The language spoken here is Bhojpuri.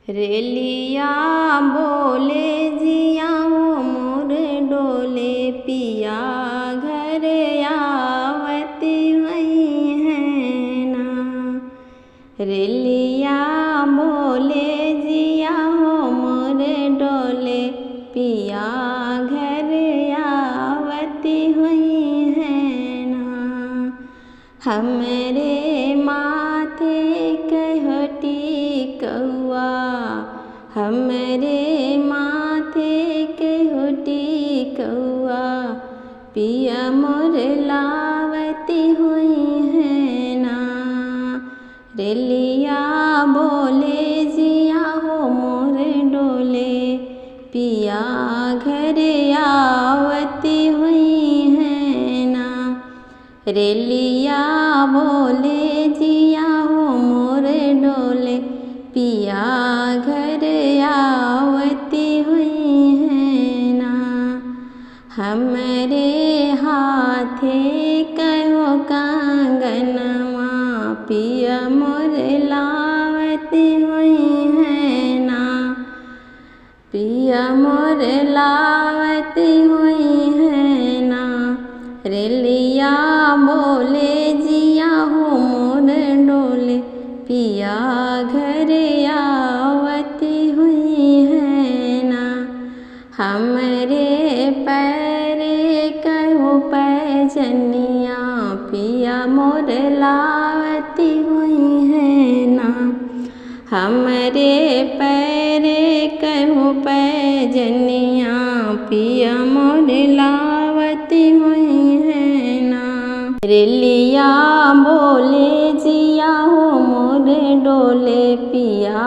रेलिया बोले जिया हो मोर डोले पिया घर आवती हुई है ना। रेलिया बोले जिया हो मोर डोले पिया घर आवती हुई है ना। हमरे माथे कहटी कौआ हमरे माथे कहटी कौआ पिया मोर लावती हुई है ना। रेलिया बोले जिया हो मोर डोले पिया घर आवती हुई है ना। रेलिया बोले जिया हो मोर डोले पिया घर आवती हुई है ना। हमरे हाथे कहो कंगनवा पिया मोर लावती हुई है ना। पिया मोर लावती हुई है ना। रेलिया बोले जिया हो मोर डोले पिया घर आवती हुई है ना। हमरे पैर कहो पैजनिया पिया मोर लावती हुई है ना। हमरे पैर कहो पैजनिया पिया मोर लावती हुई है ना। रेलिया बोले जिया हो मोर डोले पिया